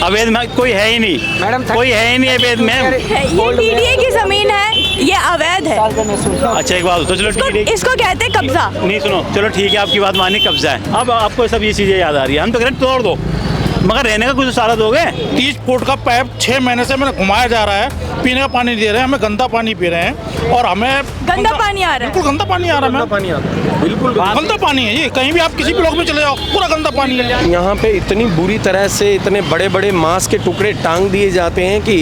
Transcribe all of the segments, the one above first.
अवैध में कोई है ही नहीं मैडम, कोई है ही नहीं अवैध में। ये डीडीए की जमीन है, ये अवैध है। अच्छा एक बात तो चलो इसको कहते हैं कब्जा। नहीं सुनो, चलो ठीक है आपकी बात मानी, कब्जा है। अब आपको सब ये चीजें याद आ रही है, हम तो कह रहे हैं तोड़ दो, मगर रहने का कुछ सारा दोगे। 30 फुट का पाइप 6 महीने से मैंने घुमाया जा रहा है, पीने का पानी दे रहे हैं, हमें गंदा पानी पी रहे हैं और हमें गंदा पानी आ रहा है। बिल्कुल गंदा पानी आ रहा है, पानी आता है, बिल्कुल गंदा पानी है ये। कहीं भी आप किसी ब्लॉक में चले जाओ पूरा गंदा पानी है। यहाँ पे इतनी बुरी तरह से इतने बड़े बड़े मांस के टुकड़े टांग दिए जाते हैं कि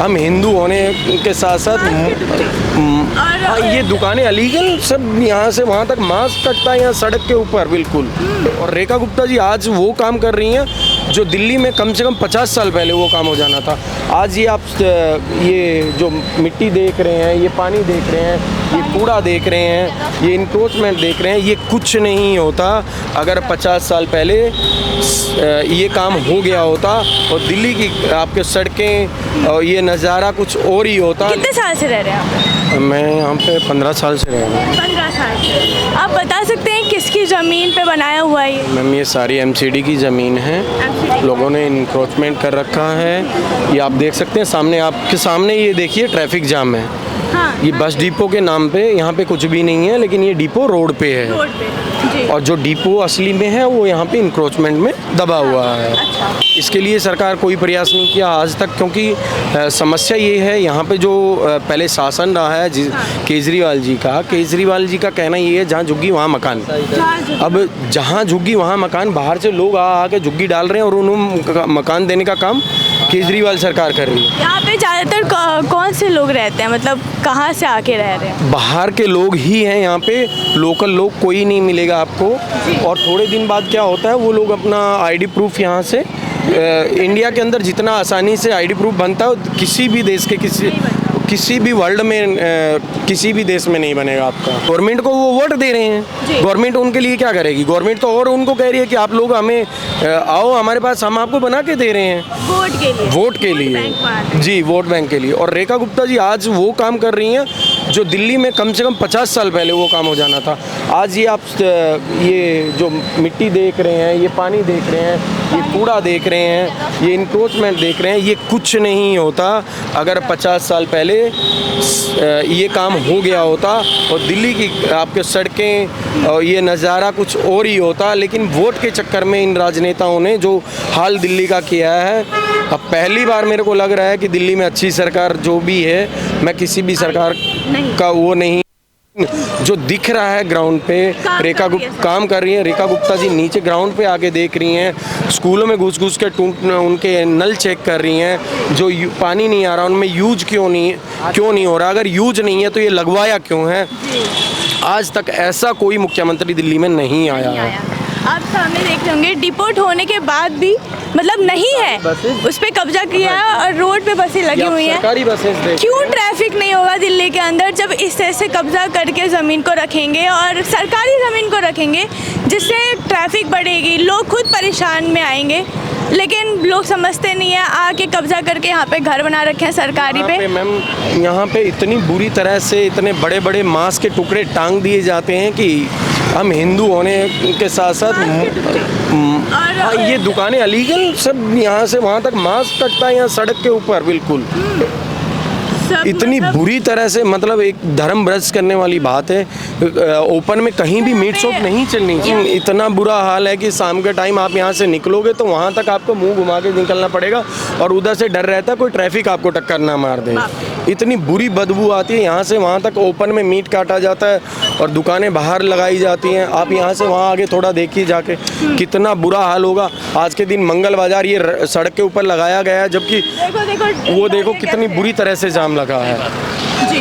हम हिंदू होने के साथ साथ ये दुकानें अलीगल सब, यहाँ से वहाँ तक मांस कटता है यहाँ सड़क के ऊपर बिल्कुल। और रेखा गुप्ता जी आज वो काम कर रही हैं जो दिल्ली में कम से कम 50 साल पहले वो काम हो जाना था। आज ये आप ये जो मिट्टी देख रहे हैं, ये पानी देख रहे हैं, ये कूड़ा देख रहे हैं, ये इंक्रोचमेंट देख रहे हैं, ये कुछ नहीं होता अगर 50 साल पहले ये काम हो गया होता और दिल्ली की आपके सड़कें और ये नज़ारा कुछ और ही होता। कितने साल से रह रहे हैं आप? मैं यहाँ पे 15 साल से रह रहा हूँ। 15 साल से। आप बता सकते हैं किसकी ज़मीन पे बनाया हुआ है ये? मैम ये सारी एमसीडी की ज़मीन है, लोगों ने इंक्रोचमेंट कर रखा है। ये आप देख सकते हैं सामने, आपके सामने ये देखिए ट्रैफिक जाम है। हाँ, ये बस डिपो के नाम पे यहाँ पे कुछ भी नहीं है, लेकिन ये डिपो रोड पे है। रोड पे जी। और जो डिपो असली में है वो यहाँ पे इंक्रोचमेंट में दबा हुआ है। इसके लिए सरकार कोई प्रयास नहीं किया आज तक, क्योंकि समस्या ये है यहाँ पे जो पहले शासन रहा है केजरीवाल जी का कहना ये है जहाँ झुग्गी वहाँ मकान। अब जहाँ झुग्गी वहाँ मकान, बाहर से लोग आके झुग्गी डाल रहे हैं और उन्हें मकान देने का काम केजरीवाल सरकार कर रही है। यहाँ पे ज़्यादातर कौन से लोग रहते हैं, मतलब कहाँ से आके रह रहे हैं? बाहर के लोग ही हैं यहाँ पे, लोकल लोग कोई नहीं मिलेगा आपको। और थोड़े दिन बाद क्या होता है, वो लोग अपना आईडी प्रूफ यहाँ से इंडिया के अंदर जितना आसानी से आईडी प्रूफ बनता है किसी भी देश के किसी भी वर्ल्ड में किसी भी देश में नहीं बनेगा आपका। गवर्नमेंट को वो वोट दे रहे हैं, गवर्नमेंट उनके लिए क्या करेगी? गवर्नमेंट तो और उनको कह रही है कि आप लोग हमें आओ हमारे पास, हम आपको बना के दे रहे हैं वोट के लिए जी, वोट बैंक के लिए। और रेखा गुप्ता जी आज वो काम कर रही हैं जो दिल्ली में कम से कम 50 साल पहले वो काम हो जाना था। आज ये आप ये जो मिट्टी देख रहे हैं, ये पानी देख रहे हैं, ये कूड़ा देख रहे हैं, ये इंक्रोचमेंट देख रहे हैं, ये कुछ नहीं होता अगर 50 साल पहले ये काम हो गया होता और दिल्ली की आपके सड़कें और ये नज़ारा कुछ और ही होता। लेकिन वोट के चक्कर में इन राजनेताओं ने जो हाल दिल्ली का किया है, अब पहली बार मेरे को लग रहा है कि दिल्ली में अच्छी सरकार जो भी है, मैं किसी भी सरकार का वो नहीं, जो दिख रहा है ग्राउंड पे रेखा गुप्ता काम कर रही है। रेखा गुप्ता जी नीचे ग्राउंड पे आके देख रही हैं, स्कूलों में घुस के उनके नल चेक कर रही हैं, जो पानी नहीं आ रहा उनमें यूज क्यों नहीं हो रहा, अगर यूज नहीं है तो ये लगवाया क्यों है। आज तक ऐसा कोई मुख्यमंत्री दिल्ली में नहीं आया है। आप सामने देख रहे होंगे, डिपोट होने के बाद भी मतलब नहीं है, उस पर कब्जा किया है और रोड पे बसें लगी हुई हैं। क्यों ट्रैफिक नहीं होगा दिल्ली के अंदर जब इस तरह से कब्जा करके ज़मीन को रखेंगे और सरकारी ज़मीन को रखेंगे, जिससे ट्रैफिक बढ़ेगी, लोग खुद परेशान में आएंगे। लेकिन लोग समझते नहीं है, आके कब्जा करके यहाँ पे घर बना रखे हैं सरकारी पे। मैम यहाँ पे इतनी बुरी तरह से इतने बड़े बड़े मांस के टुकड़े टांग दिए जाते हैं कि हम हिंदू होने के साथ साथ ये दुकानें अलीगल सब, यहाँ से वहाँ तक मांस कटता है यहाँ सड़क के ऊपर बिल्कुल। इतनी बुरी तरह से, मतलब एक धर्म भ्रष्ट करने वाली बात है। ओपन में कहीं भी मीट शॉप नहीं चलनी चाहिए। इतना बुरा हाल है कि शाम के टाइम आप यहाँ से निकलोगे तो वहाँ तक आपको मुंह घुमा के निकलना पड़ेगा और उधर से डर रहता है कोई ट्रैफिक आपको टक्कर ना मार दे। इतनी बुरी बदबू आती है, यहाँ से वहाँ तक ओपन में मीट काटा जाता है और दुकानें बाहर लगाई जाती हैं। आप यहाँ से वहाँ आगे थोड़ा देखिए जाके, कितना बुरा हाल होगा। आज के दिन मंगल बाजार ये सड़क के ऊपर लगाया गया है, जबकि वो देखो कितनी बुरी तरह से जाम लगा है। जी,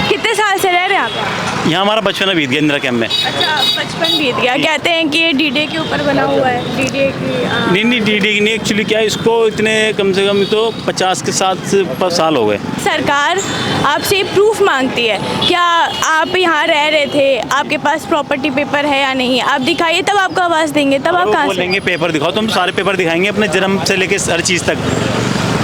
कितने साल से रह रहे हैं आप? यहाँ हमारा बचपन बीत गया इंदिरा कैंप में। अच्छा, बचपन बीत गया। कहते हैं कि ये डीडीए के ऊपर बना हुआ है। डीडीए की नहीं डीडीए की नहीं, एक्चुअली क्या है, इसको इतने कम से कम तो 50 के 7 साल हो गए। सरकार आपसे प्रूफ मांगती है, क्या आप यहाँ रह रहे थे, आपके पास प्रॉपर्टी पेपर है या नहीं, आप दिखाइए तब आपको आवाज़ देंगे। तब आप कहाँ से बोलेंगे पेपर दिखाओ, तो हम सारे पेपर दिखाएंगे अपने जन्म से लेके हर चीज़ तक।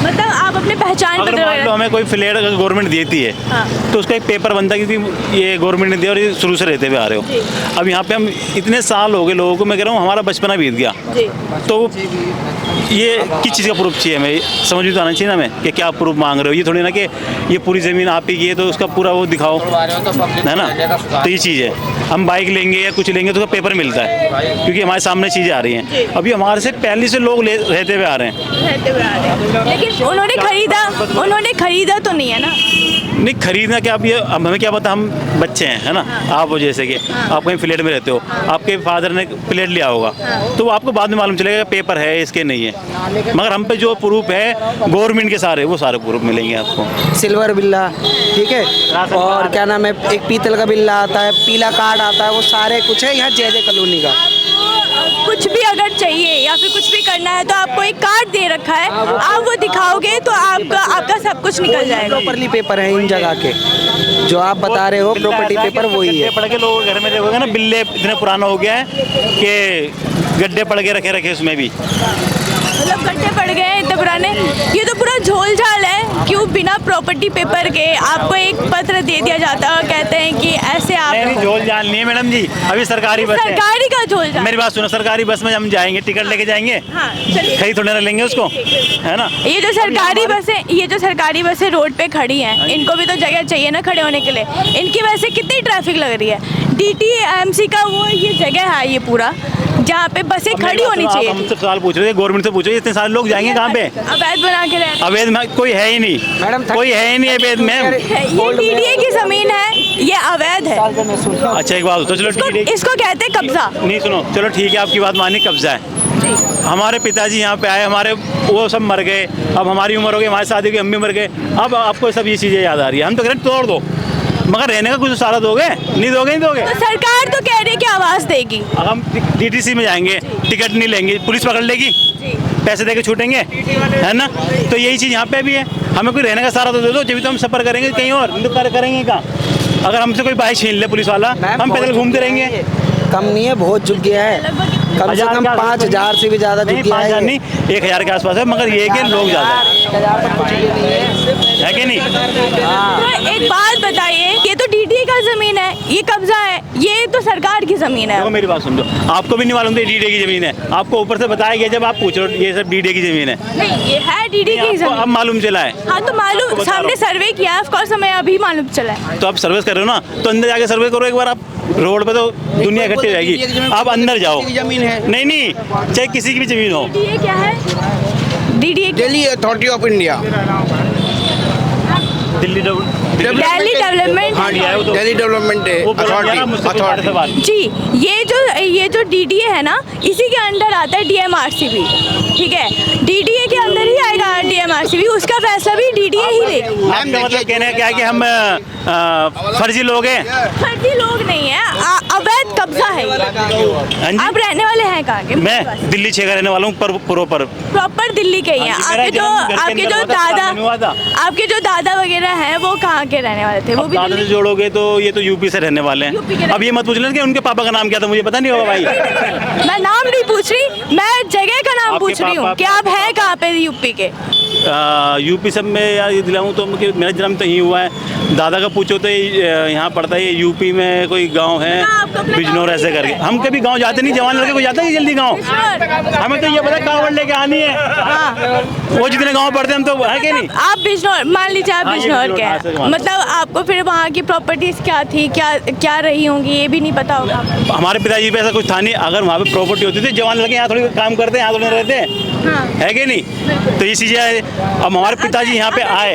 मतलब आप अपने पहचान अगर पत्र मान लो हमें कोई फ्लैट अगर गवर्नमेंट देती है हाँ। तो उसका एक पेपर बनता है, क्योंकि ये गवर्नमेंट ने दिया और ये शुरू से रहते हुए आ रहे जी। हो। अब यहाँ पे हम इतने साल हो गए लोगों को, मैं कह रहा हूँ हमारा बचपना बीत गया, जी तो ये किस चीज़ का प्रूफ चाहिए हमें, समझ में तो आना चाहिए ना हमें कि क्या प्रूफ मांग रहे हो। ये थोड़ी ना कि ये पूरी ज़मीन आप ही की है तो उसका पूरा वो दिखाओ, है ना। तो ये चीज़ है, हम बाइक लेंगे या कुछ लेंगे तो उसका पेपर मिलता है, क्योंकि हमारे सामने चीज़ें आ रही हैं। अभी हमारे से पहले से लोग रहते हुए आ रहे हैं। रहते हुए आ रहे हैं। लेकिन उन्होंने खरीदा तो नहीं है ना। नहीं खरीदना क्या, अब ये अब हमें क्या पता, हम बच्चे हैं, है ना। आप वो जैसे कि आप कहीं फ्लैट में रहते हो, आपके फादर ने फ्लैट लिया होगा, तो वो आपको बाद में मालूम चलेगा पेपर है इसके नहीं है, मगर हम पे जो प्रूफ है गवर्नमेंट के सारे, वो सारे प्रूफ मिलेंगे आपको। सिल्वर बिल्ला, ठीक है, और क्या नाम है, एक पीतल का बिल्ला आता है, पीला कार्ड आता है, वो सारे कुछ है यहाँ जय कॉलोनी का। कुछ भी अगर चाहिए या फिर कुछ भी करना है तो आपको एक कार्ड दे रखा है, आप वो दिखाओगे तो आपका सब कुछ निकल जाएगा। प्रॉपर्ली पेपर है इन जगह के, जो आप बता रहे हो प्रॉपर्टी पेपर वही है। पढ़ के लोग घर में देखोगे ना, बिल्ले इतने पुराना हो गया है कि गड्ढे पड़ के रखे उसमें भी, मतलब गड्ढे पड़ गए हैं इतने पुराने। ये तो पूरा झोल झाल है। क्यों बिना प्रॉपर्टी पेपर के आपको एक पत्र दे दिया जाता है और कहते हैं कि ऐसे आप नहीं झोल झाल नहीं है मैडम जी, अभी सरकारी बस है। सरकारी का झोल झाल। मेरी बात सुनो, सरकारी बस में हम जाएंगे, टिकट लेके जाएंगे, हाँ, चलिए। खरीद थोड़े ना लेंगे उसको, है ना। ये जो सरकारी बसें रोड पे खड़ी हैं, इनको भी तो जगह चाहिए ना खड़े होने के लिए। इनकी वजह से कितनी ट्रैफिक लग रही है। DTMC का वो ये जगह है, ये पूरा जहाँ पे बसें खड़ी होनी चाहिए। हमसे सवाल पूछ रहे थे, गवर्नमेंट से पूछो, इतने सारे लोग जाएंगे कहाँ पे? अवैध बना के रहते हैं। अवैध में कोई है ही नहीं मैडम, कोई है ही नहीं अवैध में। ये DDA की जमीन है, ये अवैध है। अच्छा एक बात तो चलो इसको कहते हैं कब्जा। नहीं सुनो, चलो ठीक है, आपकी बात मानी, कब्जा है। हमारे पिताजी यहाँ पे आए, हमारे वो सब मर गए, अब हमारी उम्र हो गई, हमारी शादी की हम भी मर गए, अब आपको सब ये चीज़ें याद आ रही है। हम तो कह रहे तोड़ दो, मगर रहने का कुछ सारा दोगे, नहीं दोगे, नहीं दोगे। तो सरकार तो कह रही है कि आवाज देगी। अब हम DTC में जाएंगे, टिकट नहीं लेंगे, पुलिस पकड़ लेगी, पैसे देके छूटेंगे, है ना। तो यही चीज़ यहाँ पे भी है, हमें कोई रहने का सारा तो दे दो, जब तो हम सफ़र करेंगे कहीं और, नहीं तो करेंगे कहाँ। अगर हमसे कोई बाइक छीन ले पुलिस वाला, हम पैदल घूमते रहेंगे। कम नहीं है, बहुत झुक गया है, कम से कम 5,000 से भी ज़्यादा झुक गया है। नहीं 1,000 के आसपास है, मगर ये कि लोग ज़्यादा है कि नहीं। तो एक बात बताइए, ये तो DDA का जमीन है, ये कब्जा है, ये तो सरकार की जमीन है। देखो मेरी बात समझो, आपको भी नहीं मालूम था DDA की जमीन है, आपको ऊपर से बताया गया जब आप पूछ रहे हो ये सब DDA की जमीन है। नहीं, ये है DDA की जमीन। अब मालूम चला है। हाँ तो मालूम, आपको बता रहा सामने हूँ। सर्वे किया है, ऑफ कोर्स हमें अभी मालूम चला है। तो आप सर्विस कर रहे हो ना, तो अंदर जाके सर्वे करो एक बार। आप रोड पे तो दुनिया इकट्ठी रहेगी, आप अंदर जाओ। जमीन है, नहीं चाहे किसी की भी जमीन हो। DDA क्या है? DDA Delhi authority of India, Delhi Delhi development. हाँ, दिया है वो तो। दिल्ली डेवलपमेंट वो बोला गया ना, मुझसे कोई बात से बात। जी, ये जो DDA है ना, इसी के अंडर आता है DMRCB, ठीक है। DDA के अंदर ही आएगा DMRCB, उसका फैसला भी DDA ही लेगा। आपका मतलब कहने का क्या है कि हम फर्जी लोग हैं? फर्जी लोग नहीं है, अवैध कब्जा है ये। हाँ जी? आप रहने वाले हैं कहाँ के? मैं दिल्ली 6 का रहने वाला हूँ, प्रॉपर दिल्ली के ही हैं। हाँ जी, मेरा जन्म घर के अंदर हुआ था। आपके जो दादा वगैरह हैं वो कहाँ के रहने वाले थे? वो भी दादा से जोड़ोगे तो ये तो यूपी से रहने वाले यूपी के हैं। अब ये मत पूछ लेना कि उनके पापा का नाम क्या था, मुझे पता नहीं होगा भाई। मैं नाम नहीं पूछ रही, मैं जगह का नाम आपके पूछ रही हूँ पापा- कि आप हैं कहाँ पे यूपी के? यूपी सब में यार ये दिलाऊँ तो मेरा जन्म तो यहीं हुआ है। दादा का पूछो तो यहाँ पड़ता है, ये यूपी में कोई गांव है आपको अपना बिजनौर गाँव ऐसे करके। हम कभी गांव जाते नहीं, जवान लड़के को जाता है जल्दी गांव। हमें तो ये पता कांवड़ लेके आनी है, हाँ। वो जितने गांव पड़ते हैं हम तो है कि नहीं। आप बिजनौर, मान लीजिए आप हाँ, ये बिजनौर बिजनौर, के हाँ, सही हैं, बात। मतलब आपको फिर वहाँ की प्रॉपर्टीज क्या थी, क्या रही होंगी, ये भी नहीं पता होगा। हमारे पिताजी पे ऐसा कुछ था नहीं। अगर वहाँ पे प्रॉपर्टी होती थी, जवान लड़के यहाँ थोड़ी काम करते हैं, यहाँ थोड़ी रहते हैं, हाँ। है कि नहीं। तो ये चीज़ें अब हमारे पिताजी यहाँ पे आए।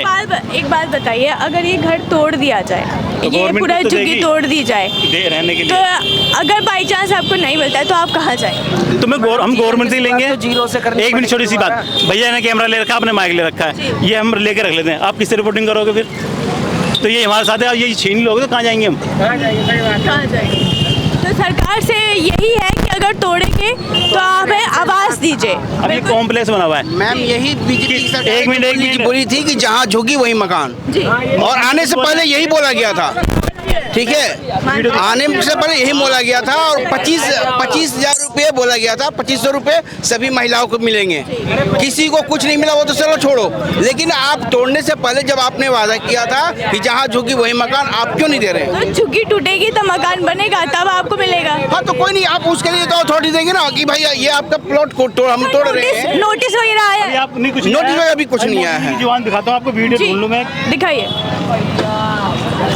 एक बात बताइए, अगर ये घर तोड़ दिया जाए, ये गवर्नमेंट पूरा तो झुग्गी देगी। तोड़ दी जाए, रहने के तो लिए अगर बाई चांस आपको नहीं मिलता है तो आप कहाँ जाएंगे? तो हम गवर्नमेंट से ही लेंगे। जीरो से करनी एक मिनट, छोटी सी बात, भैया ने कैमरा ले रखा है, आपने माइक ले रखा है, ये हम लेके रख लेते हैं। आप किससे रिपोर्टिंग करोगे फिर? तो ये हमारे साथ है, अब ये छीन लोगे तो कहाँ जाएंगे हम? कहाँ जाएंगे? तो सरकार से यही है कि अगर तोड़ेंगे तो आप आवाज दीजिए। अब ये कॉम्प्लेक्स बना हुआ है। मैम यही बीजेपी की सरकार एक मिनट बोली थी कि जहाँ झुकी वही मकान, जी, और आने से पहले यही बोला गया था। ठीक है, आने से पहले यही बोला गया था और 25,000 रुपये बोला गया था। 2500 रुपये सभी महिलाओं को मिलेंगे, किसी को कुछ नहीं मिला वो तो चलो छोड़ो, लेकिन आप तोड़ने से पहले जब आपने वादा किया था कि जहाँ झुकी वही मकान, आप क्यों नहीं दे रहे हैं? तो झुग्गी टूटेगी तो मकान बनेगा, तब आपको मिलेगा। हाँ तो कोई नहीं, आप उसके लिए तो अथॉरिटी देंगे ना कि भाई ये आपका प्लॉट को हम तोड़ रहे हैं। नोटिस वगैरह आया? आप नहीं कुछ नोटिस में अभी कुछ नहीं आया है। जवान दिखाता हूँ आपको, वीडियो जी, ढूंढ लूंगा। दिखाइए।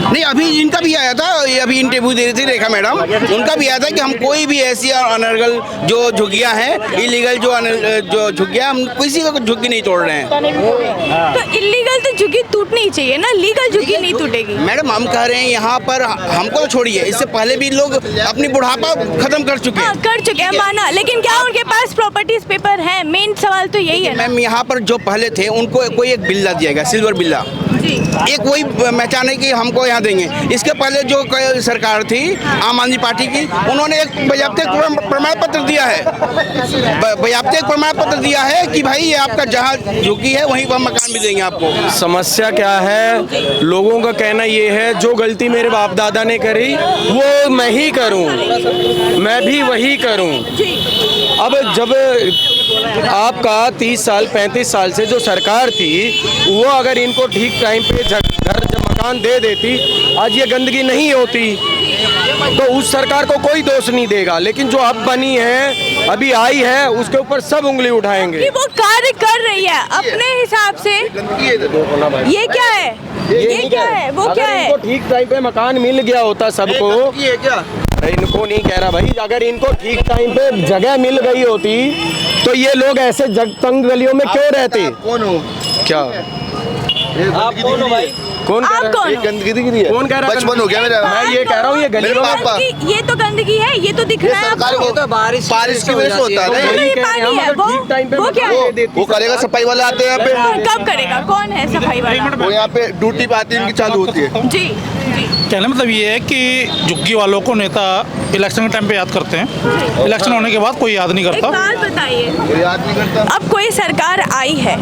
नहीं, अभी इनका भी आया था, ये अभी इंटरव्यू दे रही थी रेखा मैडम, उनका भी आया था कि हम कोई भी ऐसी अनर्गल जो झुग्गियां हैं, इलीगल जो झुग्गियां, हम किसी का झुग्गी नहीं तोड़ रहे हैं। तो इलीगल तो झुग्गी टूटनी चाहिए ना, लीगल झुग्गी नहीं टूटेगी। मैडम हम कह रहे हैं यहाँ पर, हमको तो छोड़िए, इससे पहले भी लोग अपनी बुढ़ापा खत्म कर चुके हैं। हाँ, कर चुके हैं, माना, लेकिन क्या उनके पास प्रॉपर्टीज पेपर है? मेन सवाल तो यही है ना। मैम यहाँ पर जो पहले थे उनको कोई एक बिल्ला दिया गया, सिल्वर बिल्ला, जी। एक वही पहचाने की हमको यहाँ देंगे। इसके पहले जो सरकार थी आम आदमी पार्टी की, उन्होंने एक बाज़ाब्ते प्रमाण पत्र दिया है, बाज़ाब्ते प्रमाण पत्र दिया है कि भाई ये आपका जहाँ झुकी है वहीं पर मकान भी देंगे आपको। समस्या क्या है, लोगों का कहना ये है जो गलती मेरे बाप दादा ने करी वो मैं ही करूं, मैं भी वही करूं। अब जब आपका 30 साल 35 साल से जो सरकार थी, वो अगर इनको ठीक टाइम पे घर मकान दे देती, आज ये गंदगी नहीं होती। तो उस सरकार को कोई दोष नहीं देगा, लेकिन जो अब बनी है, अभी आई है, उसके ऊपर सब उंगली उठाएंगे। कि वो कार्य कर रही है अपने हिसाब से। ये क्या है? ये क्या है? वो क्या है? इनको ठीक टाइम पे मकान मिल गया होता सबको, अरे इनको नहीं कह रहा भाई, अगर इनको ठीक टाइम पे जगह मिल गई होती तो ये लोग ऐसे तंग गलियों में क्यों रहते? कौन हो? क्या आप कौन हो भाई? कौन कह आप रहा है? कौन? गंदगी दिख रही है? कौन कह रहा है? बचपन हो गया मेरा। मैं ये कह रहा हूँ, ये गलियों में ये तो गंदगी है, ये तो दिख रहा है सरकार आपको। को तो बारिश की वजह से होता है। तो ये पानी है, वो क्या है? वो करेगा, सफाई वाले आते हैं यहाँ पे, कब करेगा? कौन है सफाई वाला? वो यहाँ पे ड्यूटी पे आती है, इनकी चालू होती है। जी, जी। कहने मतलब ये है कि झुग्गी वालों को नेता इलेक्शन के टाइम पे याद करते हैं, इलेक्शन होने के बाद कोई याद नहीं एक करता। बात बताइए, कोई याद नहीं करता। अब कोई सरकार आई है,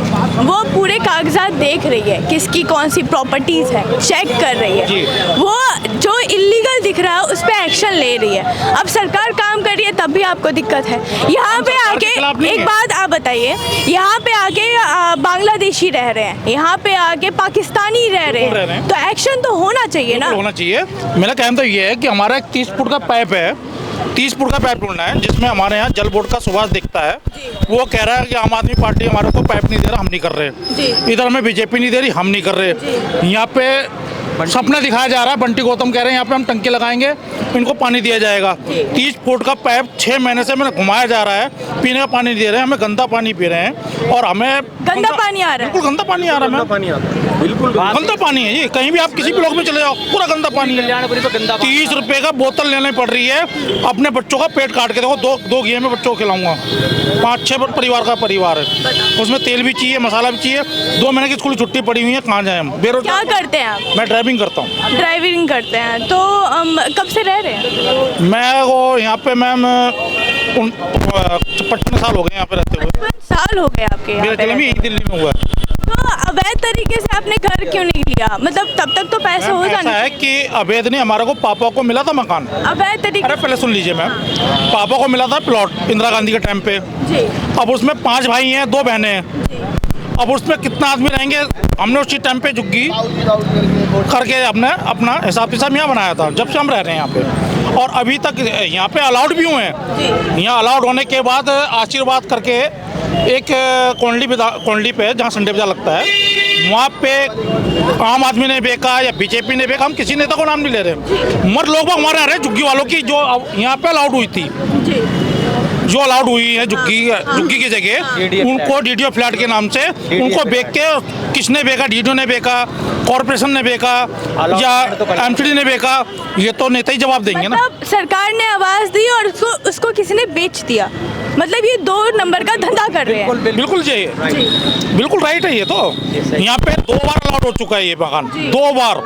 वो पूरे कागजात देख रही है, किसकी कौन सी प्रॉपर्टीज है, चेक कर रही जी। है, वो जो इलीगल दिख रहा है उस पर एक्शन ले रही है। अब सरकार काम कर रही है, तब भी आपको दिक्कत है। यहाँ पे आके एक बात आप बताइए, यहाँ पे आके बांग्लादेशी रह रहे हैं, यहाँ पे आके पाकिस्तानी रह रहे हैं, तो एक्शन तो होना चाहिए ना। होना चाहिए। मेरा कहना तो ये है कि हमारा एक 30 फुट का पाइप है, 30 फुट का पाइप ढूंढना है, जिसमें हमारे यहाँ जल बोर्ड का सुभाष दिखता है। वो कह रहा है कि आम आदमी पार्टी हमारे को पाइप नहीं दे रहा, हम नहीं कर रहे। इधर हमें बीजेपी नहीं दे रही, हम नहीं कर रहे। यहाँ पे सपना दिखाया जा रहा है, बंटी गौतम कह रहे हैं यहाँ पे हम टंकी लगाएंगे, इनको पानी दिया जाएगा। 30 फुट का पाइप 6 महीने से मैंने घुमाया जा रहा है, पीने का पानी दे रहे हैं, हमें गंदा पानी पी रहे हैं और हमें गंदा पानी आ रहा है। बिल्कुल गंदा पानी आ रहा है, बिल्कुल गंदा पानी है ये। कहीं भी आप किसी ब्लॉक में चले जाओ, पूरा गंदा पानी है। 30 रुपए का बोतल लेने पड़ रही है। अपने बच्चों का पेट काट के देखो, दो घी में बच्चों को खिलाऊंगा। 5-6 परिवार का परिवार है, उसमें तेल भी चाहिए, मसाला भी चाहिए। 2 महीने की स्कूल छुट्टी पड़ी हुई है, कहाँ जाए हम? क्या करते हैं आप? मैं ड्राइविंग करता हूँ। ड्राइविंग करते हैं, तो कब से रह रहे हैं? मैं वो यहाँ पे मैम 55 साल हो गए यहाँ पे रहते हुए। 55 साल हो गए आपके यहाँ मेरा पे जन्म ही दिल्ली में हुआ है। तो अवैध तरीके से आपने घर क्यों नहीं लिया? मतलब तब तक तो पैसे हो ऐसा जाने। है कि अवैध नहीं, हमारे को पापा को मिला था मकान। अवैध तरीके अरे पहले सुन लीजिए मैम, पापा को मिला था प्लॉट इंदिरा गांधी के टाइम पे। जी। अब उसमें 5 भाई हैं, 2 बहनें हैं। अब उसमें कितना आदमी रहेंगे? हमने उसी टाइम पे झुग्गी करके अपने अपना हिसाब किताब यहाँ बनाया था, जब से हम रह रहे हैं यहाँ पे। और अभी तक यहाँ पे अलाउड भी हुए हैं। यहाँ अलाउड होने के बाद आशीर्वाद करके एक कोंडली पे जहाँ संडे बाजार लगता है, वहाँ पे आम आदमी ने बेचा या बीजेपी ने बेचा, हम किसी नेता को नाम नहीं ले रहे। मर लोग हमारे आ रहे हैं झुग्गी वालों की, जो यहाँ पे अलाउड हुई थी, जो अलाउड हुई है झुग्गी की जगह, उनको डीडीओ फ्लैट के नाम से उनको बेच के, किसने बेचा? डीडीओ ने बेचा, कॉर्पोरेशन ने बेचा या एमसीडी ने बेचा? ये तो नेता ही जवाब देंगे ना। मतलब सरकार ने आवाज दी और उसको किसी ने बेच दिया, मतलब ये 2 नंबर का धंधा कर रहे हैं। बिल्कुल चाहिए, बिल्कुल राइट है ये तो। यहाँ पे 2 बार अलाउड हो चुका है ये मकान, 2 बार।